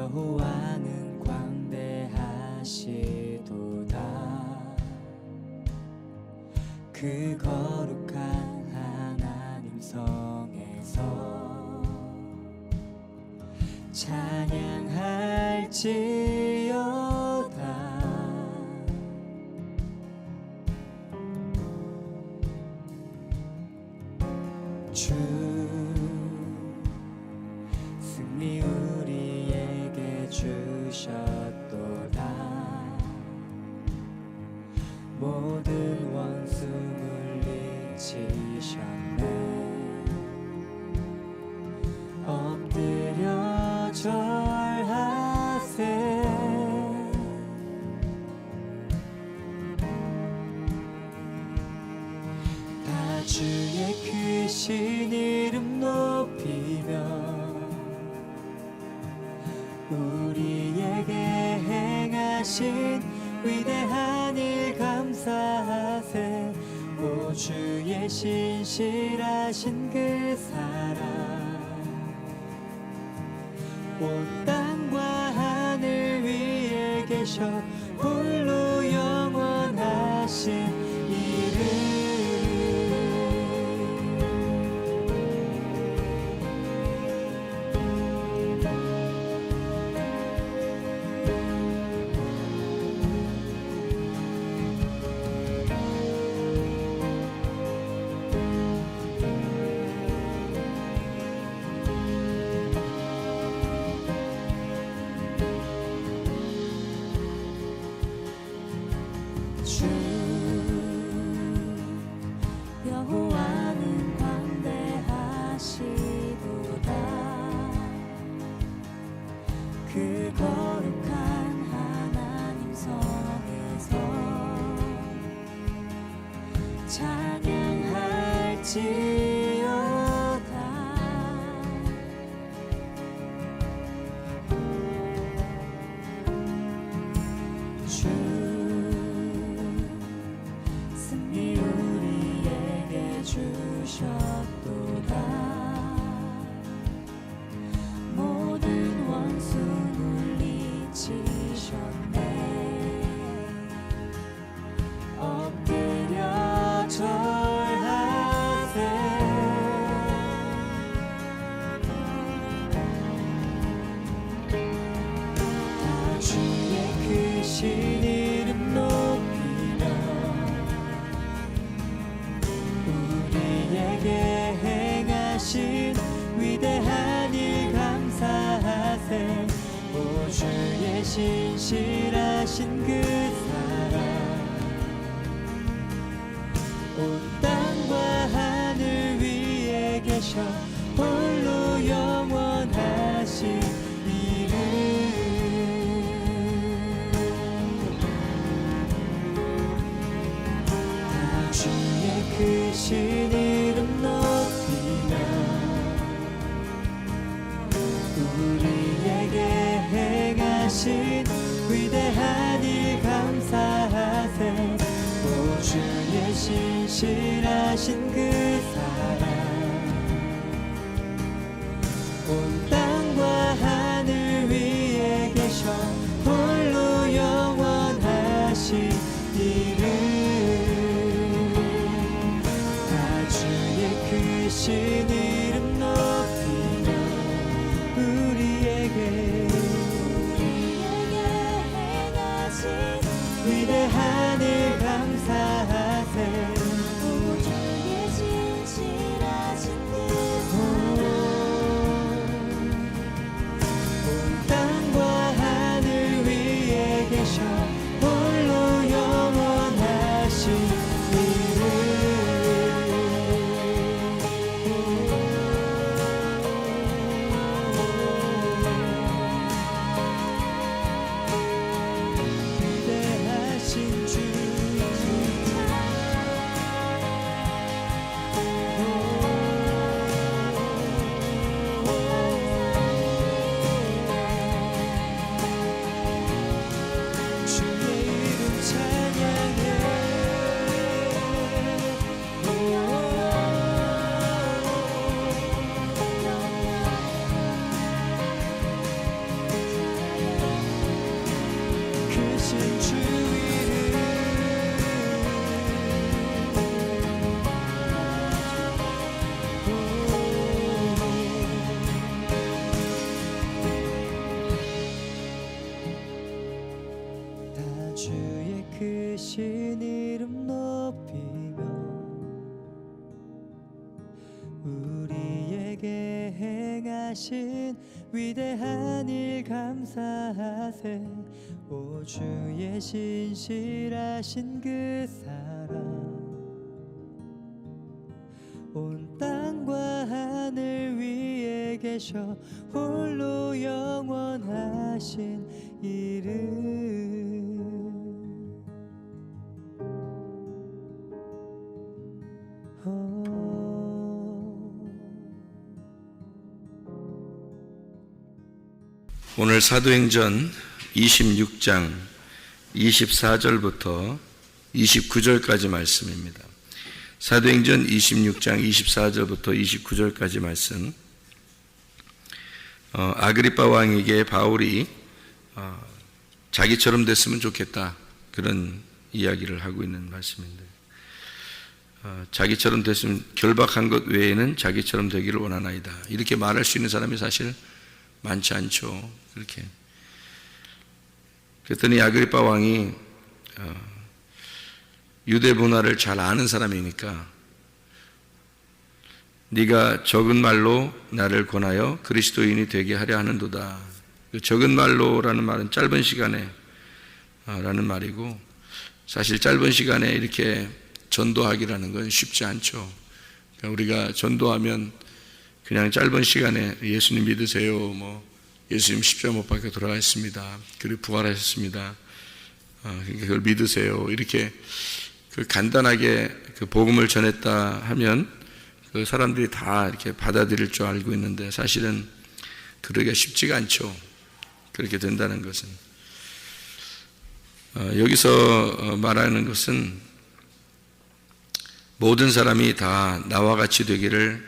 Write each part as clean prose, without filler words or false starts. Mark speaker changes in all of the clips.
Speaker 1: 여호와는 광대하시도다. 그 거룩한 하나님 성에서 찬양할지어다. 주 승리 우리에게 주셨도다. 모든 원수 물리치셨네. 엎드려 절하세. 다 주의 크신 이름 높이며 우리에게 행하신 위대한 일 감사하세. 오 주의 신실하신 그 사랑 온 땅과 하늘 위에 계셔 홀로 영원하신 이름. 주 여호와는 광대하시도다. 그 거룩한 하나님 성에서 찬양할지어다. 주 승리 우리에게 주셨도다. 모든 원수 물리치셨네. 엎드려 절하세. 다 주의 크신 이름 높이며 우리에게 행하신 위대한 일 감사하세. 오 주의 신실하신 그 사랑 온 땅과 하늘 위에 계셔 홀로 영원하신 이름. 다 주의 크신 이름 높이며 우리에게 행하신 위대한 일 감사하세. 오 주의 신실하신 그 사랑 온 땅과 하늘 위에 계셔 홀로 영원하신 이름. 다 주의 크신 이름 높이며 우리에게 행하신 위대한 일 감사하세. 오 주의 신실하신 그 온 땅과 하늘 위에 계셔 홀로 영원하신 이름 높이며 우리에게 행하신 위대한 일 감사하세. 오 주의 신실하신 그 사랑 온 땅과 하늘 위에 계셔 홀로 영원하신 이름.
Speaker 2: 오늘 사도행전 26장 24절부터 29절까지 말씀입니다. 사도행전 26장 24절부터 29절까지 말씀. 아그리빠 왕에게 바울이 자기처럼 됐으면 좋겠다, 그런 이야기를 하고 있는 말씀인데, 자기처럼 됐으면, 결박한 것 외에는 자기처럼 되기를 원하나이다, 이렇게 말할 수 있는 사람이 사실 많지 않죠. 그렇게 그랬더니 아그리빠 왕이 유대 문화를 잘 아는 사람이니까, 네가 적은 말로 나를 권하여 그리스도인이 되게 하려 하는도다. 적은 말로라는 말은 짧은 시간에 라는 말이고, 사실 짧은 시간에 이렇게 전도하기라는 건 쉽지 않죠. 그러니까 우리가 전도하면 그냥 짧은 시간에 예수님 믿으세요, 예수님 십자가 못 박혀 돌아가셨습니다, 그리고 부활하셨습니다, 그러니까 그걸 믿으세요, 이렇게 간단하게 그 복음을 전했다 하면 그 사람들이 다 이렇게 받아들일 줄 알고 있는데, 사실은 그러기가 쉽지가 않죠. 그렇게 된다는 것은, 여기서 말하는 것은 모든 사람이 다 나와 같이 되기를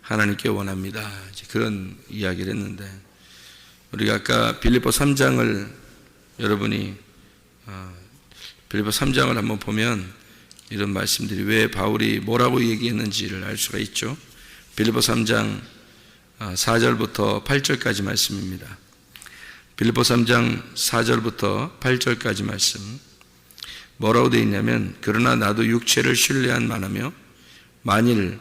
Speaker 2: 하나님께 원합니다, 그런 이야기를 했는데, 우리가 아까 빌립보 3장을 여러분이 빌립보 3장을 한번 보면 이런 말씀들이 왜 바울이 뭐라고 얘기했는지를 알 수가 있죠. 빌립보 3장 4절부터 8절까지 말씀입니다. 빌립보 3장 4절부터 8절까지 말씀, 뭐라고 되어 있냐면, 그러나 나도 육체를 신뢰한 만하며 만일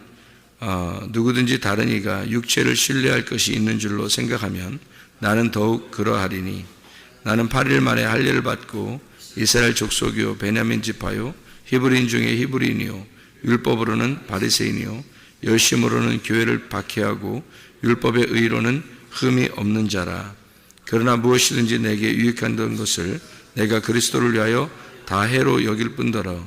Speaker 2: 누구든지 다른 이가 육체를 신뢰할 것이 있는 줄로 생각하면 나는 더욱 그러하리니, 나는 8일 만에 할례를 받고 이스라엘 족속이요 베냐민 지파요 히브리인 중에 히브리인이요 율법으로는 바리새인이요 열심으로는 교회를 박해하고 율법의 의로는 흠이 없는 자라. 그러나 무엇이든지 내게 유익한 것을 내가 그리스도를 위하여 다 해로 여길 뿐더러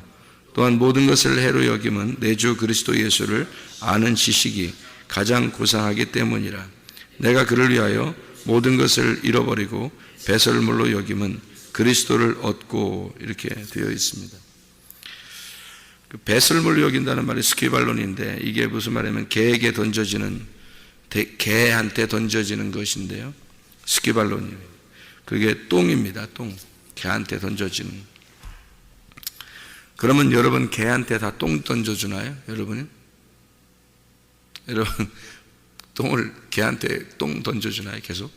Speaker 2: 또한 모든 것을 해로 여김은 내 주 그리스도 예수를 아는 지식이 가장 고상하기 때문이라. 내가 그를 위하여 모든 것을 잃어버리고 배설물로 여김은 그리스도를 얻고, 이렇게 되어 있습니다. 그 배설물로 여긴다는 말이 스키발론인데, 이게 무슨 말이냐면 개에게 던져지는, 개한테 던져지는 것인데요, 스키발론이에요. 그게 똥입니다. 똥. 개한테 던져지는. 그러면 여러분 개한테 다 똥 던져주나요? 여러분 똥을 개한테 똥 던져주나요? 계속?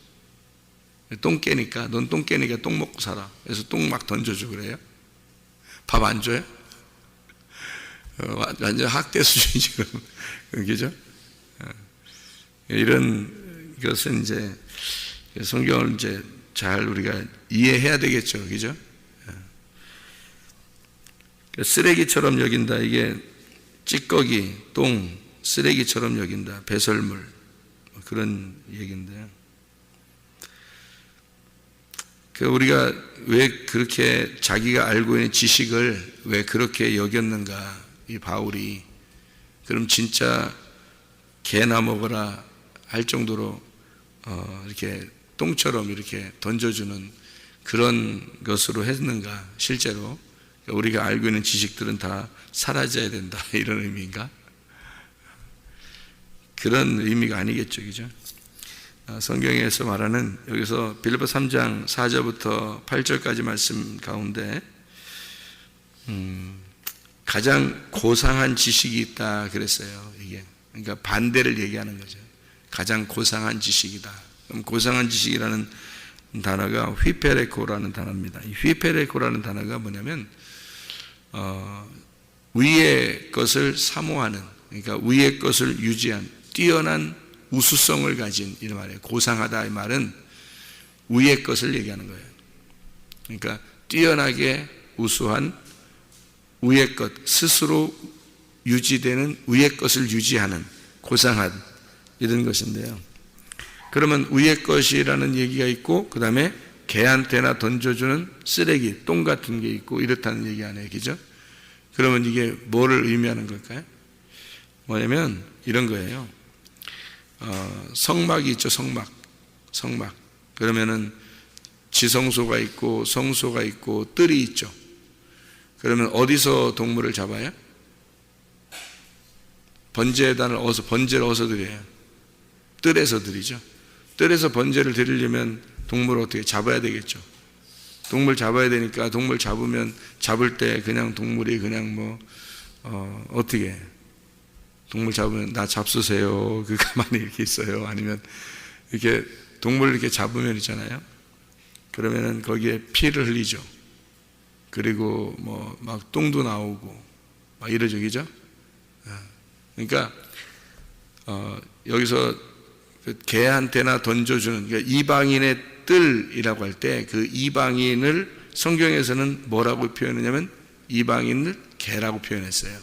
Speaker 2: 똥 깨니까, 넌 똥 깨니까 똥 먹고 살아, 그래서 똥 막 던져주고 그래요? 밥 안 줘요? 완전 학대 수준이지, 그럼. 그죠? 이런 것은 이제 성경을 이제 잘 우리가 이해해야 되겠죠. 그죠? 쓰레기처럼 여긴다, 이게 찌꺼기, 똥, 쓰레기처럼 여긴다, 배설물, 그런 얘기인데요. 우리가 왜 그렇게 자기가 알고 있는 지식을 왜 그렇게 여겼는가, 이 바울이. 그럼 진짜 개나 먹어라 할 정도로 이렇게 똥처럼 이렇게 던져주는 그런 것으로 했는가, 실제로. 우리가 알고 있는 지식들은 다 사라져야 된다, 이런 의미인가? 그런 의미가 아니겠죠, 그죠? 성경에서 말하는, 여기서 빌립보 3장 4절부터 8절까지 말씀 가운데 가장 고상한 지식이 있다 그랬어요. 이게 그러니까 반대를 얘기하는 거죠. 가장 고상한 지식이다. 그럼 고상한 지식이라는 단어가 휘페레코라는 단어입니다. 이 휘페레코라는 단어가 뭐냐면 위의 것을 사모하는, 그러니까 위의 것을 유지한 뛰어난 우수성을 가진, 이 말이에요. 고상하다 이 말은 위의 것을 얘기하는 거예요. 그러니까 뛰어나게 우수한 위의 것, 스스로 유지되는 위의 것을 유지하는 고상한 이런 것인데요. 그러면 위의 것이라는 얘기가 있고, 그 다음에 개한테나 던져주는 쓰레기, 똥 같은 게 있고 이렇다는 얘기 아니에요, 그죠? 그러면 이게 뭐를 의미하는 걸까요? 뭐냐면 이런 거예요. 성막이 있죠, 성막. 그러면은 지성소가 있고 성소가 있고 뜰이 있죠. 그러면 어디서 동물을 잡아요? 번제단을 번제를 어디서 드려요? 뜰에서 드리죠. 뜰에서 번제를 드리려면 동물을 어떻게 잡아야 되겠죠. 동물 잡아야 되니까 동물 잡으면 잡을 때 그냥 동물이 그냥 어떻게 동물 잡으면 나 잡수세요. 그 가만히 이렇게 있어요. 아니면 이렇게 동물을 이렇게 잡으면 있잖아요. 그러면은 거기에 피를 흘리죠. 그리고 막 똥도 나오고 막 이러죠, 그죠? 그러니까 여기서 그 개한테나 던져주는, 그러니까 이방인의 뜰이라고 할 때 그 이방인을 성경에서는 뭐라고 표현하냐면 이방인을 개라고 표현했어요.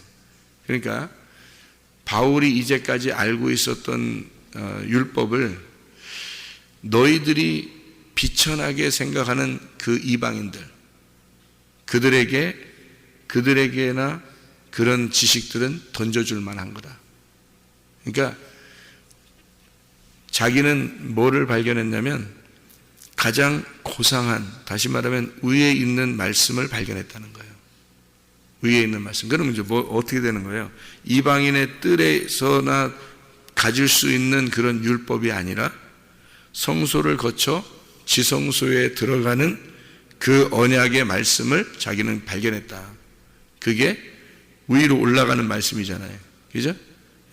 Speaker 2: 그러니까 바울이 이제까지 알고 있었던 율법을 너희들이 비천하게 생각하는 그 이방인들, 그들에게나 그런 지식들은 던져줄 만한 거다. 그러니까 자기는 뭐를 발견했냐면 가장 고상한, 다시 말하면 위에 있는 말씀을 발견했다는 거예요. 위에 있는 말씀. 그러면 이제 어떻게 되는 거예요? 이방인의 뜰에서나 가질 수 있는 그런 율법이 아니라 성소를 거쳐 지성소에 들어가는 그 언약의 말씀을 자기는 발견했다. 그게 위로 올라가는 말씀이잖아요. 그죠?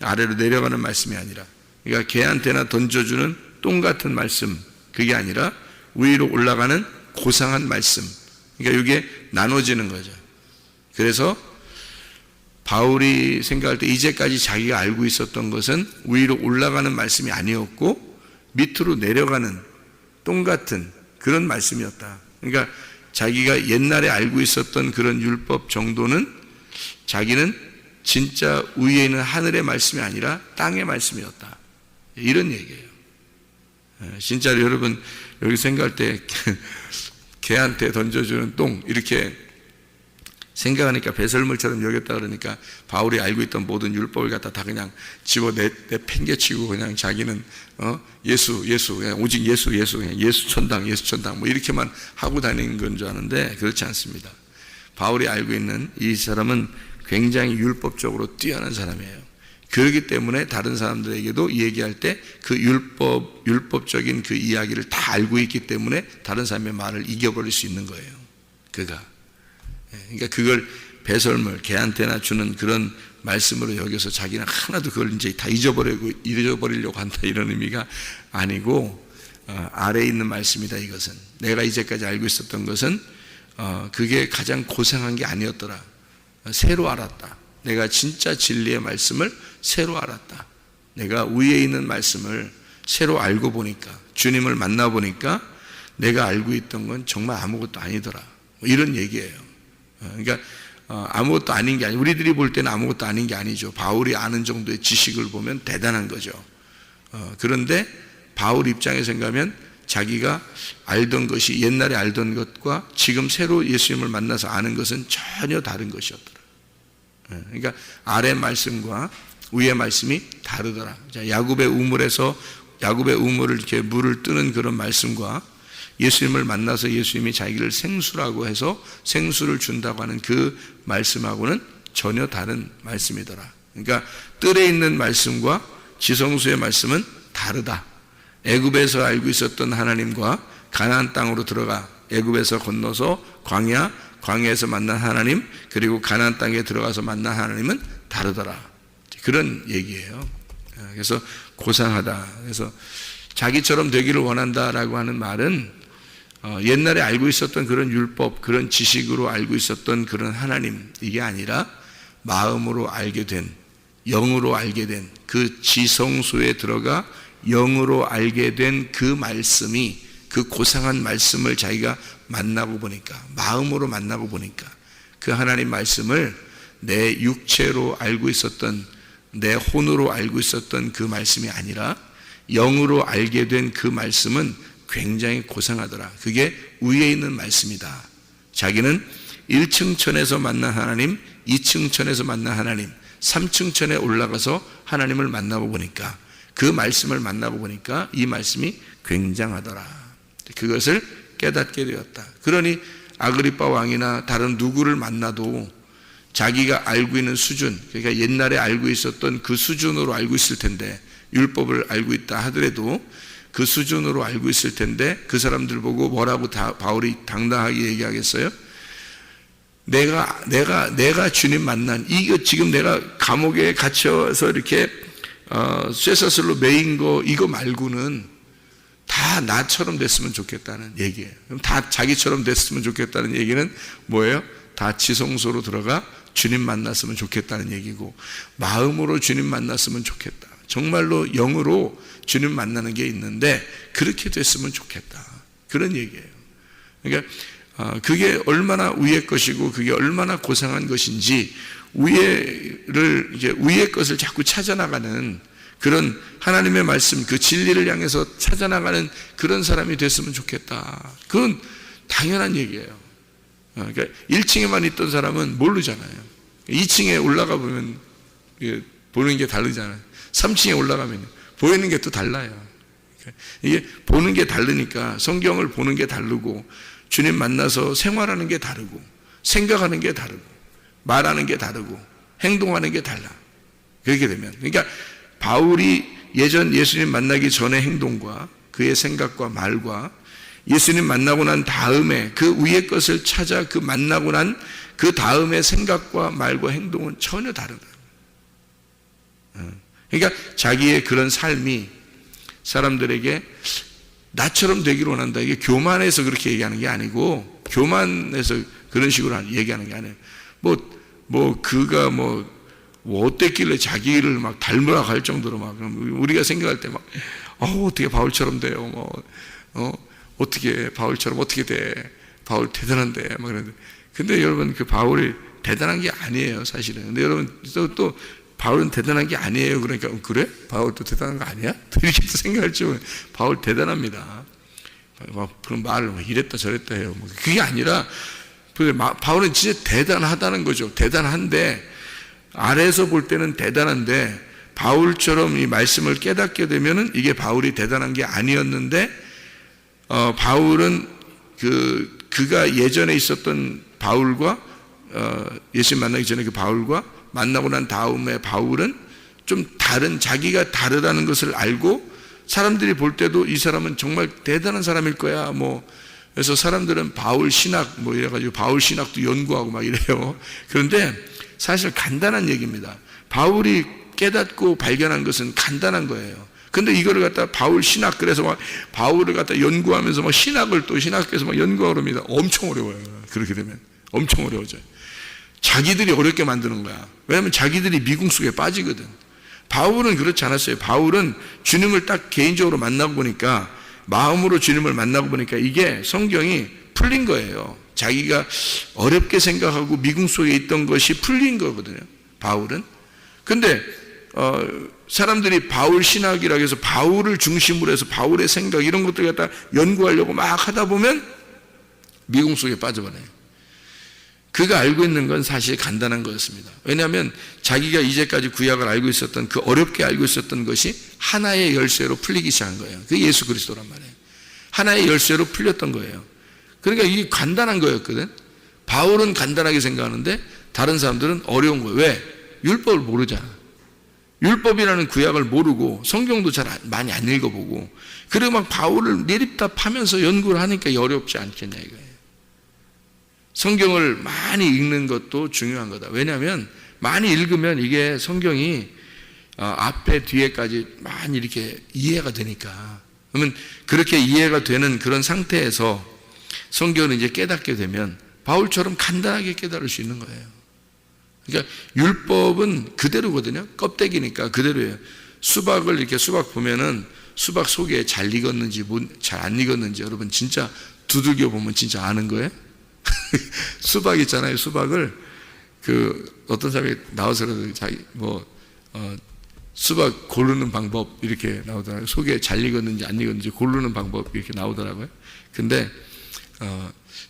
Speaker 2: 아래로 내려가는 말씀이 아니라. 그러니까 개한테나 던져주는 똥 같은 말씀, 그게 아니라 위로 올라가는 고상한 말씀. 그러니까 이게 나눠지는 거죠. 그래서 바울이 생각할 때 이제까지 자기가 알고 있었던 것은 위로 올라가는 말씀이 아니었고 밑으로 내려가는 똥 같은 그런 말씀이었다. 그러니까 자기가 옛날에 알고 있었던 그런 율법 정도는 자기는 진짜 위에 있는 하늘의 말씀이 아니라 땅의 말씀이었다. 이런 얘기예요. 진짜로 여러분 여기 생각할 때 개한테 던져주는 똥 이렇게 생각하니까 배설물처럼 여겼다 그러니까 바울이 알고 있던 모든 율법을 갖다 다 그냥 집어 팽개치고 그냥 자기는 예수 그냥 오직 예수 그냥 예수 천당 뭐 이렇게만 하고 다니는 건 줄 아는데 그렇지 않습니다. 바울이 알고 있는 이 사람은 굉장히 율법적으로 뛰어난 사람이에요. 그렇기 때문에 다른 사람들에게도 얘기할 때 그 율법적인 그 이야기를 다 알고 있기 때문에 다른 사람의 말을 이겨버릴 수 있는 거예요. 그러니까 그걸 배설물, 개한테나 주는 그런 말씀으로 여겨서 자기는 하나도 그걸 이제 다 잊어버리려고 한다 이런 의미가 아니고 아래에 있는 말씀이다. 이것은 내가 이제까지 알고 있었던 것은 그게 가장 고상한 게 아니었더라. 새로 알았다. 내가 진짜 진리의 말씀을 새로 알았다. 내가 위에 있는 말씀을 새로 알고 보니까, 주님을 만나보니까 내가 알고 있던 건 정말 아무것도 아니더라. 이런 얘기예요. 그러니까 아무것도 아닌 게 아니고 우리들이 볼 때는 아무것도 아닌 게 아니죠. 바울이 아는 정도의 지식을 보면 대단한 거죠. 그런데 바울 입장에서 생각하면 자기가 알던 것이 옛날에 알던 것과 지금 새로 예수님을 만나서 아는 것은 전혀 다른 것이었더라. 그러니까 아래 말씀과 위의 말씀이 다르더라. 야곱의 우물을 이렇게 물을 뜨는 그런 말씀과 예수님을 만나서 예수님이 자기를 생수라고 해서 생수를 준다고 하는 그 말씀하고는 전혀 다른 말씀이더라. 그러니까 뜰에 있는 말씀과 지성소의 말씀은 다르다. 애굽에서 알고 있었던 하나님과 가나안 땅으로 들어가 애굽에서 건너서 광야에서 만난 하나님, 그리고 가나안 땅에 들어가서 만난 하나님은 다르더라. 그런 얘기예요. 그래서 고상하다. 그래서 자기처럼 되기를 원한다라고 하는 말은 옛날에 알고 있었던 그런 율법, 그런 지식으로 알고 있었던 그런 하나님, 이게 아니라 마음으로 알게 된, 영으로 알게 된 그 지성소에 들어가 영으로 알게 된 그 말씀이, 그 고상한 말씀을 자기가 만나고 보니까, 마음으로 만나고 보니까 그 하나님 말씀을 내 육체로 알고 있었던, 내 혼으로 알고 있었던 그 말씀이 아니라 영으로 알게 된 그 말씀은 굉장히 고상하더라. 그게 위에 있는 말씀이다. 자기는 1층 천에서 만난 하나님, 2층 천에서 만난 하나님, 3층 천에 올라가서 하나님을 만나고 보니까, 그 말씀을 만나고 보니까 이 말씀이 굉장하더라. 그것을 깨닫게 되었다. 그러니 아그리빠 왕이나 다른 누구를 만나도 자기가 알고 있는 수준, 그러니까 옛날에 알고 있었던 그 수준으로 알고 있을 텐데, 율법을 알고 있다 하더라도 그 수준으로 알고 있을 텐데, 그 사람들 보고 뭐라고 바울이 당당하게 얘기하겠어요? 내가 주님 만난, 이거 지금 내가 감옥에 갇혀서 이렇게 쇠사슬로 매인 거, 이거 말고는 다 나처럼 됐으면 좋겠다는 얘기예요. 그럼 다 자기처럼 됐으면 좋겠다는 얘기는 뭐예요? 다 지성소로 들어가 주님 만났으면 좋겠다는 얘기고, 마음으로 주님 만났으면 좋겠다. 정말로 영으로 주님 만나는 게 있는데 그렇게 됐으면 좋겠다. 그런 얘기예요. 그러니까 그게 얼마나 위의 것이고 그게 얼마나 고상한 것인지, 위의 것을 자꾸 찾아나가는 그런 하나님의 말씀, 그 진리를 향해서 찾아나가는 그런 사람이 됐으면 좋겠다. 그건 당연한 얘기예요. 그러니까 1층에만 있던 사람은 모르잖아요. 2층에 올라가 보면 보는 게 다르잖아요. 3층에 올라가면 보이는 게 또 달라요. 이게 보는 게 다르니까 성경을 보는 게 다르고, 주님 만나서 생활하는 게 다르고, 생각하는 게 다르고, 말하는 게 다르고, 행동하는 게 달라. 그렇게 되면, 그러니까 바울이 예전 예수님 만나기 전의 행동과 그의 생각과 말과 예수님 만나고 난 다음에 그 위의 것을 찾아 그 만나고 난 그 다음의 생각과 말과 행동은 전혀 다르다. 그러니까 자기의 그런 삶이 사람들에게 나처럼 되기를 원한다. 이게 교만해서 그렇게 얘기하는 게 아니고, 교만해서 그런 식으로 얘기하는 게 아니에요. 그가 어땠길래 자기를 막 닮으라고 할 정도로 막, 우리가 생각할 때 막, 어떻게 바울처럼 돼요? 어떻게 바울처럼 어떻게 돼? 바울 대단한데, 막 그러는데. 근데 여러분, 그 바울이 대단한 게 아니에요, 사실은. 근데 여러분, 또 바울은 대단한 게 아니에요. 그러니까, 그래? 바울도 대단한 거 아니야? 이렇게 생각할 줄, 바울 대단합니다. 그런 말을 이랬다 저랬다 해요. 그게 아니라, 바울은 진짜 대단하다는 거죠. 대단한데, 아래에서 볼 때는 대단한데, 바울처럼 이 말씀을 깨닫게 되면은 이게 바울이 대단한 게 아니었는데, 바울은 그가 예전에 있었던 바울과, 예수님 만나기 전에 그 바울과 만나고 난 다음에 바울은 좀 다른, 자기가 다르다는 것을 알고, 사람들이 볼 때도 이 사람은 정말 대단한 사람일 거야. 그래서 사람들은 바울 신학, 이래가지고 바울 신학도 연구하고 막 이래요. 그런데 사실 간단한 얘기입니다. 바울이 깨닫고 발견한 것은 간단한 거예요. 근데 이거를 갖다 바울 신학, 그래서 막 바울을 갖다 연구하면서 막 신학을 또 신학에서 막 연구하고 그럽니다. 엄청 어려워요. 그렇게 되면 엄청 어려워져요. 자기들이 어렵게 만드는 거야. 왜냐하면 자기들이 미궁 속에 빠지거든. 바울은 그렇지 않았어요. 바울은 주님을 딱 개인적으로 만나고 보니까, 마음으로 주님을 만나고 보니까 이게 성경이 풀린 거예요. 자기가 어렵게 생각하고 미궁 속에 있던 것이 풀린 거거든요, 바울은. 근데 사람들이 바울 신학이라고 해서 바울을 중심으로 해서 바울의 생각 이런 것들 갖다 연구하려고 막 하다 보면 미궁 속에 빠져버려요. 그가 알고 있는 건 사실 간단한 거였습니다. 왜냐하면 자기가 이제까지 구약을 알고 있었던, 그 어렵게 알고 있었던 것이 하나의 열쇠로 풀리기 시작한 거예요. 그게 예수 그리스도란 말이에요. 하나의 열쇠로 풀렸던 거예요. 그러니까 이게 간단한 거였거든. 바울은 간단하게 생각하는데 다른 사람들은 어려운 거예요. 왜? 율법을 모르잖아. 율법이라는 구약을 모르고 성경도 잘 많이 안 읽어보고, 그리고 막 바울을 내립다 파면서 연구를 하니까 어렵지 않겠냐 이거예요. 성경을 많이 읽는 것도 중요한 거다. 왜냐하면 많이 읽으면 이게 성경이 앞에 뒤에까지 많이 이렇게 이해가 되니까. 그러면 그렇게 이해가 되는 그런 상태에서 성경을 이제 깨닫게 되면 바울처럼 간단하게 깨달을 수 있는 거예요. 그러니까 율법은 그대로거든요. 껍데기니까 그대로예요. 수박을 이렇게 수박 보면은 수박 속에 잘 익었는지 잘 안 익었는지 여러분 진짜 두들겨 보면 진짜 아는 거예요. 수박 있잖아요. 수박을 그 어떤 사람이 나와서 자기 수박 고르는 방법 이렇게 나오더라고요. 속에 잘 익었는지 안 익었는지 고르는 방법 이렇게 나오더라고요. 근데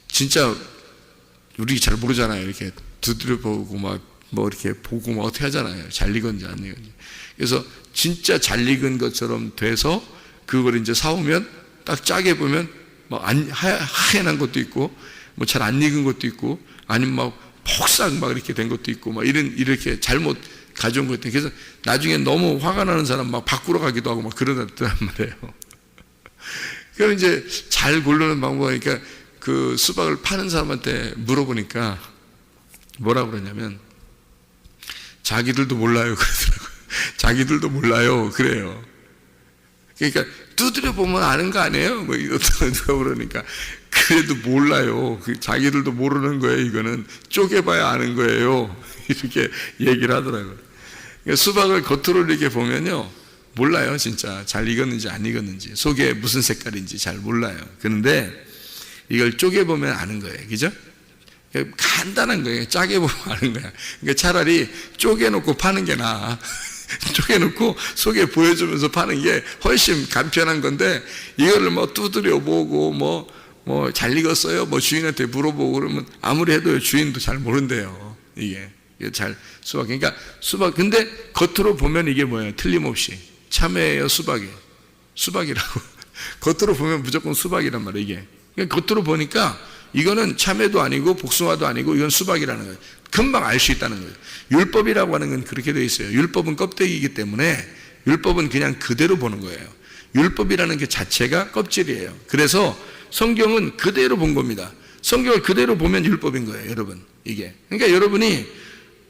Speaker 2: 진짜 우리 잘 모르잖아요. 이렇게 두드려 보고 이렇게 보고 어떻게 하잖아요. 잘 익었는지 안 익었는지. 그래서 진짜 잘 익은 것처럼 돼서 그걸 이제 사오면 딱 짜게 보면 하얀 것도 있고 잘 안 익은 것도 있고 아니면 폭삭 이렇게 된 것도 있고 이렇게 잘못 가져온 것도 있고. 그래서 나중에 너무 화가 나는 사람 바꾸러 가기도 하고 그러단 말이에요. 그럼 이제 잘 고르는 방법이니까 그 수박을 파는 사람한테 물어보니까 뭐라고 그러냐면 자기들도 몰라요 그러더라고요. 자기들도 몰라요 그래요. 그러니까 두드려 보면 아는 거 아니에요? 누가 그러니까 그래도 몰라요. 자기들도 모르는 거예요. 이거는 쪼개봐야 아는 거예요. 이렇게 얘기를 하더라고요. 그러니까 수박을 겉으로 이렇게 보면요 몰라요. 진짜 잘 익었는지 안 익었는지 속에 무슨 색깔인지 잘 몰라요. 그런데 이걸 쪼개보면 아는 거예요. 그죠? 간단한 거예요. 짜게 보면 아는 거야. 그러니까 차라리 쪼개놓고 파는 게 나아. 쪼개놓고 속에 보여주면서 파는 게 훨씬 간편한 건데 이거를 두드려 보고 잘 익었어요? 주인한테 물어보고 그러면 아무리 해도 주인도 잘 모른대요. 이게 잘 수박. 그러니까 수박. 근데 겉으로 보면 이게 뭐예요? 틀림없이 참외예요, 수박이라고. 겉으로 보면 무조건 수박이란 말이에요. 이게 그러니까 겉으로 보니까 이거는 참외도 아니고 복숭아도 아니고 이건 수박이라는 거예요. 금방 알 수 있다는 거예요. 율법이라고 하는 건 그렇게 되어 있어요. 율법은 껍데기이기 때문에 율법은 그냥 그대로 보는 거예요. 율법이라는 게 자체가 껍질이에요. 그래서 성경은 그대로 본 겁니다. 성경을 그대로 보면 율법인 거예요, 여러분. 이게. 그러니까 여러분이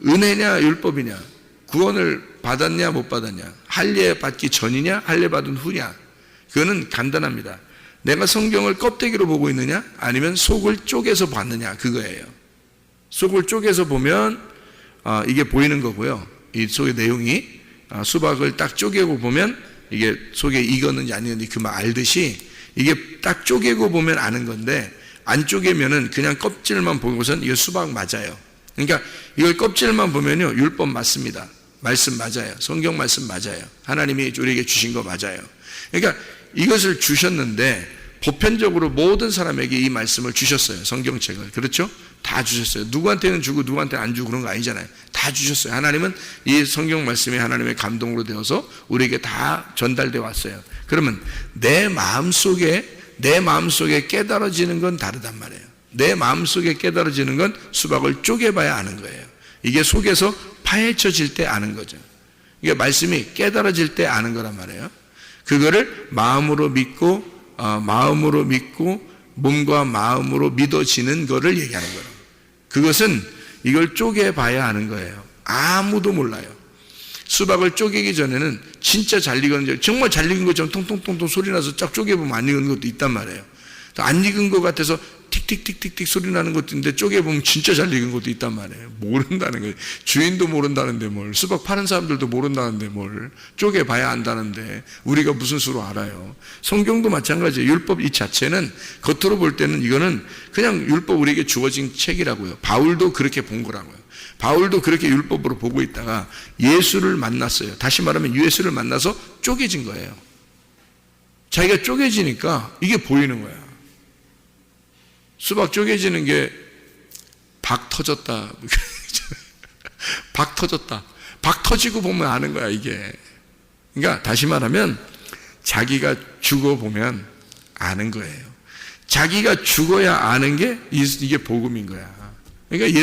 Speaker 2: 은혜냐 율법이냐, 구원을 받았냐 못 받았냐, 할례 받기 전이냐 할례 받은 후냐, 그거는 간단합니다. 내가 성경을 껍데기로 보고 있느냐 아니면 속을 쪼개서 봤느냐 그거예요. 속을 쪼개서 보면 이게 보이는 거고요. 이 속의 내용이 수박을 딱 쪼개고 보면 이게 속에 익었는지 안 익었는지 그만 알듯이 이게 딱 쪼개고 보면 아는 건데 안 쪼개면은 그냥 껍질만 보고선 이거 수박 맞아요. 그러니까 이걸 껍질만 보면요 율법 맞습니다. 말씀 맞아요. 성경 말씀 맞아요. 하나님이 우리에게 주신 거 맞아요. 그러니까 이것을 주셨는데 보편적으로 모든 사람에게 이 말씀을 주셨어요. 성경책을. 그렇죠? 다 주셨어요. 누구한테는 주고 누구한테 안 주고 그런 거 아니잖아요. 다 주셨어요. 하나님은 이 성경 말씀이 하나님의 감동으로 되어서 우리에게 다 전달되어 왔어요. 그러면 내 마음속에 깨달아지는 건 다르단 말이에요. 내 마음속에 깨달아지는 건 수박을 쪼개봐야 아는 거예요. 이게 속에서 파헤쳐질 때 아는 거죠. 이게 말씀이 깨달아질 때 아는 거란 말이에요. 그거를 마음으로 믿고 몸과 마음으로 믿어지는 거를 얘기하는 거예요. 그것은 이걸 쪼개봐야 아는 거예요. 아무도 몰라요. 수박을 쪼개기 전에는 진짜 잘 익었는지, 정말 잘 익은 것처럼 통통통통 소리 나서 쫙 쪼개보면 안 익은 것도 있단 말이에요. 안 익은 것 같아서 틱틱틱틱틱 소리 나는 것도 있는데 쪼개보면 진짜 잘 익은 것도 있단 말이에요. 모른다는 거예요. 주인도 모른다는데 뭘, 수박 파는 사람들도 모른다는데 뭘 쪼개봐야 안다는데 우리가 무슨 수로 알아요. 성경도 마찬가지예요. 율법 이 자체는 겉으로 볼 때는 이거는 그냥 율법 우리에게 주어진 책이라고요. 바울도 그렇게 본 거라고요. 바울도 그렇게 율법으로 보고 있다가 예수를 만났어요. 다시 말하면 예수를 만나서 쪼개진 거예요. 자기가 쪼개지니까 이게 보이는 거야. 수박 쪼개지는 게 박 터졌다. 박 터졌다. 박 터지고 보면 아는 거야, 이게. 그러니까 다시 말하면 자기가 죽어보면 아는 거예요. 자기가 죽어야 아는 게 이게 복음인 거야. 그러니까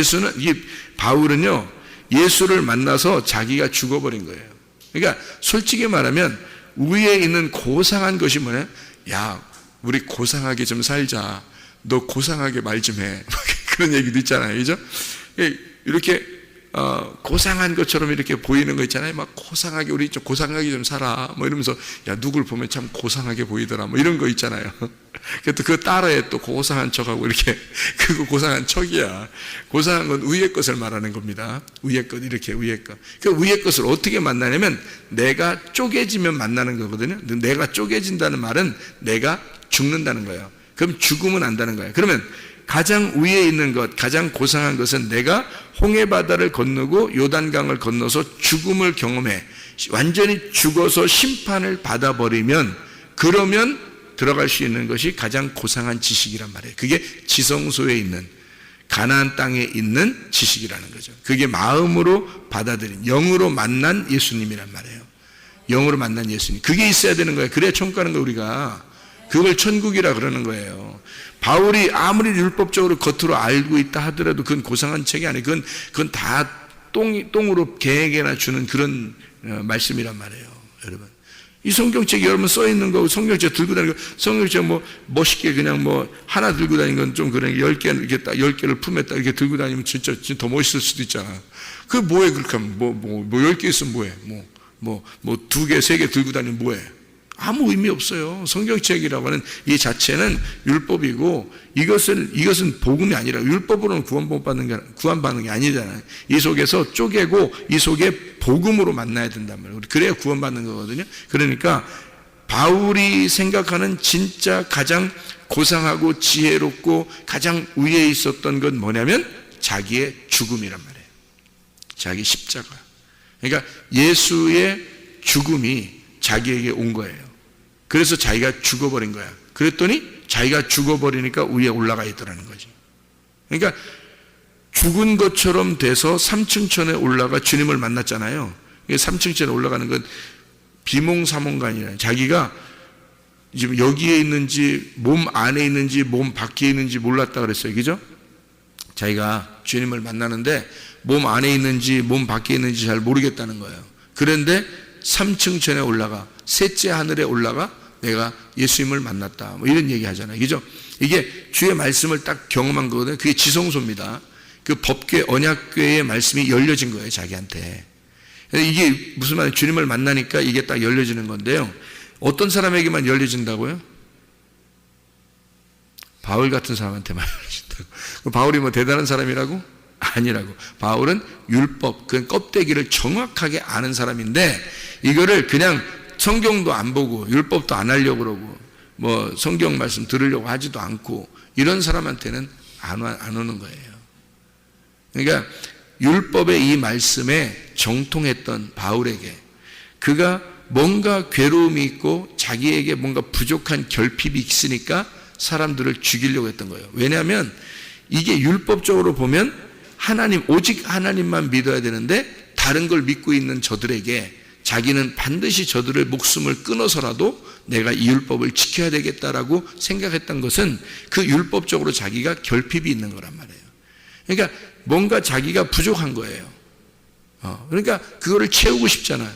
Speaker 2: 바울은요, 예수를 만나서 자기가 죽어버린 거예요. 그러니까 솔직히 말하면 위에 있는 고상한 것이 뭐냐? 야, 우리 고상하게 좀 살자. 너 고상하게 말 좀 해. 그런 얘기도 있잖아요. 그죠? 이렇게 고상한 것처럼 이렇게 보이는 거 있잖아요. 막 고상하게, 우리 좀 고상하게 좀 살아 뭐 이러면서, 야 누굴 보면 참 고상하게 보이더라 뭐 이런 거 있잖아요. 그래도 그 따라해 또 고상한 척하고 이렇게 그거 고상한 척이야. 고상한 건 위의 것을 말하는 겁니다. 위의 것, 이렇게 위의 것. 그 위의 것을 어떻게 만나냐면 내가 쪼개지면 만나는 거거든요. 내가 쪼개진다는 말은 내가 죽는다는 거예요. 그럼 죽으면 안다는 거예요. 그러면 가장 위에 있는 것, 가장 고상한 것은 내가 홍해바다를 건너고 요단강을 건너서 죽음을 경험해 완전히 죽어서 심판을 받아버리면, 그러면 들어갈 수 있는 것이 가장 고상한 지식이란 말이에요. 그게 지성소에 있는, 가나안 땅에 있는 지식이라는 거죠. 그게 마음으로 받아들인, 영으로 만난 예수님이란 말이에요. 영으로 만난 예수님, 그게 있어야 되는 거예요. 그래야 천국 가는 거. 우리가 그걸 천국이라 그러는 거예요. 바울이 아무리 율법적으로 겉으로 알고 있다 하더라도 그건 고상한 책이 아니에요. 그건 다 똥으로 개에게나 주는 그런 말씀이란 말이에요. 여러분, 이 성경책이 여러분 써 있는 거, 성경책 들고 다니는 거, 성경책 뭐 멋있게 그냥 뭐 하나 들고 다니는 건 좀 그래, 10개 이렇게 딱 10개를 품에 딱 이렇게 들고 다니면 진짜 더 멋있을 수도 있잖아. 그 뭐해 그렇게 하면 뭐 10개 있으면 뭐해? 뭐 2개, 3개 들고 다니면 뭐해? 아무 의미 없어요. 성경책이라고 하는 이 자체는 율법이고, 이것은 복음이 아니라, 율법으로는 구원받는 게 아니잖아요. 이 속에서 쪼개고 이 속에 복음으로 만나야 된단 말이에요. 그래야 구원받는 거거든요. 그러니까 바울이 생각하는 진짜 가장 고상하고 지혜롭고 가장 위에 있었던 건 뭐냐면 자기의 죽음이란 말이에요. 자기 십자가. 그러니까 예수의 죽음이 자기에게 온 거예요. 그래서 자기가 죽어버린 거야. 그랬더니 자기가 죽어버리니까 위에 올라가 있더라는 거지. 그러니까 죽은 것처럼 돼서 3층천에 올라가 주님을 만났잖아요. 3층천에 올라가는 건 비몽사몽가 아니라, 자기가 지금 여기에 있는지 몸 안에 있는지 몸 밖에 있는지 몰랐다 그랬어요. 그죠? 자기가 주님을 만나는데 몸 안에 있는지 몸 밖에 있는지 잘 모르겠다는 거예요. 그런데 3층천에 올라가, 셋째 하늘에 올라가 내가 예수님을 만났다, 뭐 이런 얘기 하잖아요. 그죠? 이게 주의 말씀을 딱 경험한 거거든요. 그게 지성소입니다. 그 법궤, 언약궤의 말씀이 열려진 거예요, 자기한테. 이게 무슨 말이에요? 주님을 만나니까 이게 딱 열려지는 건데요. 어떤 사람에게만 열려진다고요? 바울 같은 사람한테만 열려진다고. 바울이 뭐 대단한 사람이라고? 아니라고. 바울은 율법, 그 껍데기를 정확하게 아는 사람인데, 이거를 그냥 성경도 안 보고 율법도 안 하려고 그러고 뭐 성경 말씀 들으려고 하지도 않고 이런 사람한테는 안 오는 거예요. 그러니까 율법의 이 말씀에 정통했던 바울에게, 그가 뭔가 괴로움이 있고 자기에게 뭔가 부족한 결핍이 있으니까 사람들을 죽이려고 했던 거예요. 왜냐하면 이게 율법적으로 보면 하나님, 오직 하나님만 믿어야 되는데 다른 걸 믿고 있는 저들에게 자기는 반드시 저들의 목숨을 끊어서라도 내가 이 율법을 지켜야 되겠다라고 생각했던 것은 그 율법적으로 자기가 결핍이 있는 거란 말이에요. 그러니까 뭔가 자기가 부족한 거예요. 그러니까 그거를 채우고 싶잖아요.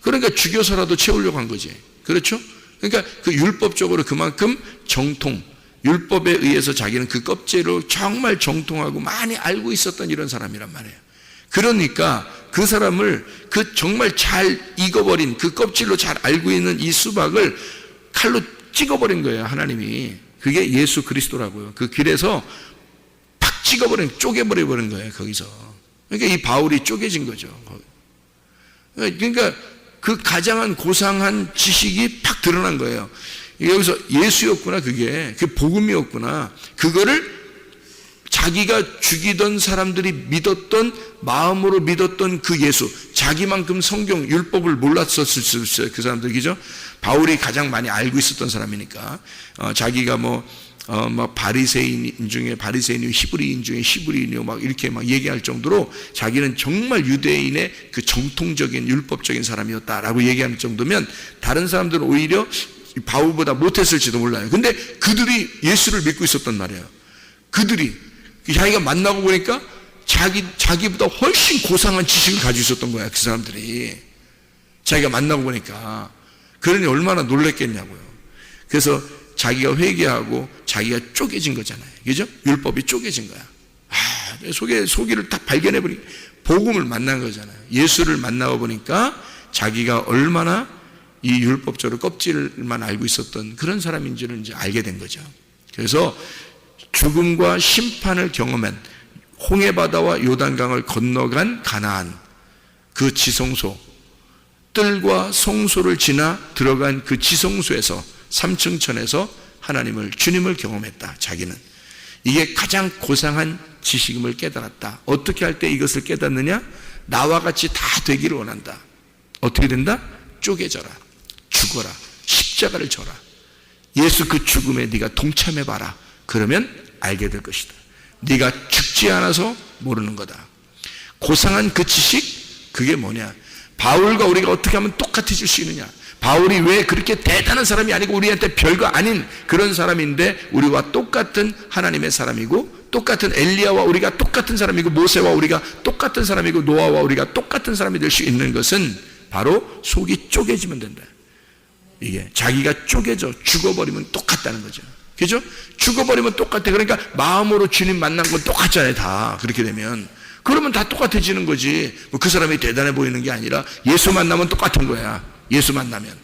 Speaker 2: 그러니까 죽여서라도 채우려고 한 거지. 그렇죠? 그러니까 그 율법적으로 그만큼 정통, 율법에 의해서 자기는 그 껍질로 정말 정통하고 많이 알고 있었던 이런 사람이란 말이에요. 그러니까 그 사람을, 그 정말 잘 익어버린 그 껍질로 잘 알고 있는 이 수박을 칼로 찍어버린 거예요, 하나님이. 그게 예수 그리스도라고요. 그 길에서 팍 찍어버린, 쪼개버려버린 거예요, 거기서. 그러니까 이 바울이 쪼개진 거죠. 그러니까 그 가장한 고상한 지식이 팍 드러난 거예요. 여기서 예수였구나, 그게. 그 복음이었구나. 그거를 자기가 죽이던 사람들이 믿었던, 마음으로 믿었던 그 예수, 자기만큼 성경, 율법을 몰랐었을 수 있어요, 그 사람들. 그죠? 바울이 가장 많이 알고 있었던 사람이니까. 자기가 막 바리새인 중에 바리새인이요, 히브리인 중에 히브리인이요, 막 이렇게 막 얘기할 정도로 자기는 정말 유대인의 그 정통적인 율법적인 사람이었다라고 얘기하는 정도면 다른 사람들은 오히려 바울보다 못했을지도 몰라요. 근데 그들이 예수를 믿고 있었단 말이에요. 그들이 자기가 만나고 보니까 자기보다 훨씬 고상한 지식을 가지고 있었던 거야, 그 사람들이. 자기가 만나고 보니까. 그러니 얼마나 놀랬겠냐고요. 그래서 자기가 회개하고 자기가 쪼개진 거잖아요. 그죠? 율법이 쪼개진 거야. 속이를 딱 발견해버리니까 복음을 만난 거잖아요. 예수를 만나고 보니까 자기가 얼마나 이 율법적으로 껍질만 알고 있었던 그런 사람인지를 이제 알게 된 거죠. 그래서 죽음과 심판을 경험한 홍해바다와 요단강을 건너간 가나안, 그 지성소, 뜰과 성소를 지나 들어간 그 지성소에서, 삼층천에서 하나님을, 주님을 경험했다. 자기는 이게 가장 고상한 지식임을 깨달았다. 어떻게 할 때 이것을 깨닫느냐? 나와 같이 다 되기를 원한다. 어떻게 된다? 쪼개져라, 죽어라, 십자가를 져라. 예수 그 죽음에 네가 동참해봐라. 그러면 알게 될 것이다. 네가 죽지 않아서 모르는 거다. 고상한 그 지식, 그게 뭐냐? 바울과 우리가 어떻게 하면 똑같아질 수 있느냐? 바울이 왜 그렇게 대단한 사람이 아니고 우리한테 별거 아닌 그런 사람인데 우리와 똑같은 하나님의 사람이고, 똑같은 엘리야와 우리가 똑같은 사람이고, 모세와 우리가 똑같은 사람이고, 노아와 우리가 똑같은 사람이 될 수 있는 것은 바로 속이 쪼개지면 된다. 이게 자기가 쪼개져 죽어버리면 똑같다는 거죠. 그죠? 죽어버리면 똑같아. 그러니까 마음으로 주님 만난 건 똑같잖아요. 다 그렇게 되면 그러면 다 똑같아지는 거지. 뭐 그 사람이 대단해 보이는 게 아니라 예수 만나면 똑같은 거야. 예수 만나면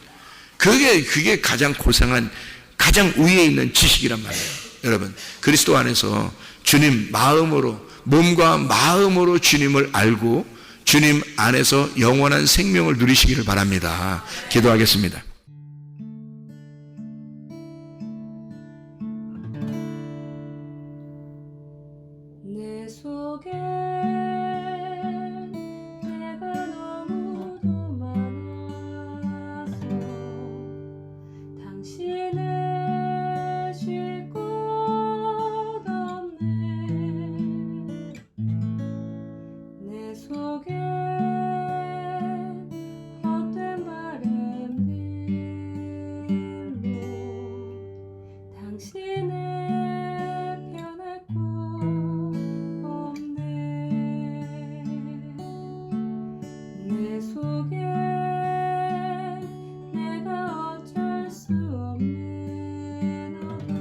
Speaker 2: 그게 가장 고상한, 가장 위에 있는 지식이란 말이에요. 여러분, 그리스도 안에서 주님 마음으로, 몸과 마음으로 주님을 알고 주님 안에서 영원한 생명을 누리시기를 바랍니다. 기도하겠습니다.
Speaker 3: 내 속에 내가 너무도 많아서 당신을 쉴 곳 없네. 내 속에 헛된 바램들로 당신을 변할 곳 없네. 내 속에 내가 어쩔 수 없는 어둠,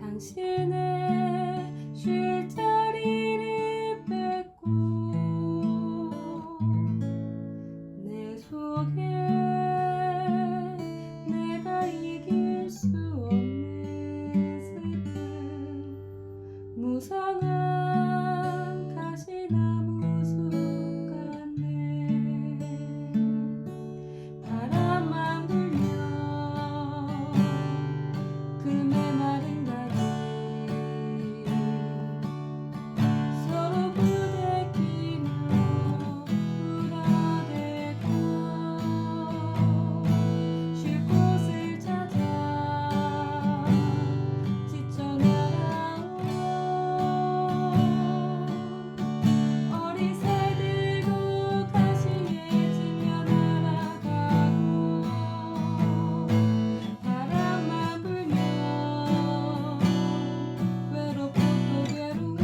Speaker 3: 당신의 쉴 자리를 뺏고 내 속에 내가 이길 수 없는 슬픔, 무성한 가시나무 숲 같네. 바람만 불면 그 메마른 다리 서로 부대끼며 울어대고 쉴 곳을 찾아 지쳐 날아온 어린 새들도 가시에 질려 날아가고, 바람만 불면 외롭고 또 괴로워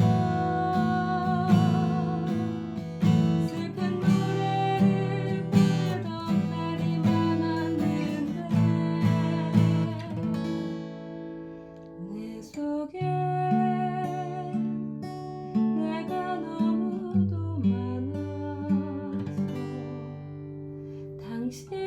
Speaker 3: 슬픈 노래를 부르던 날이 많았는데 내 속에 내가 너무도 많아서 당신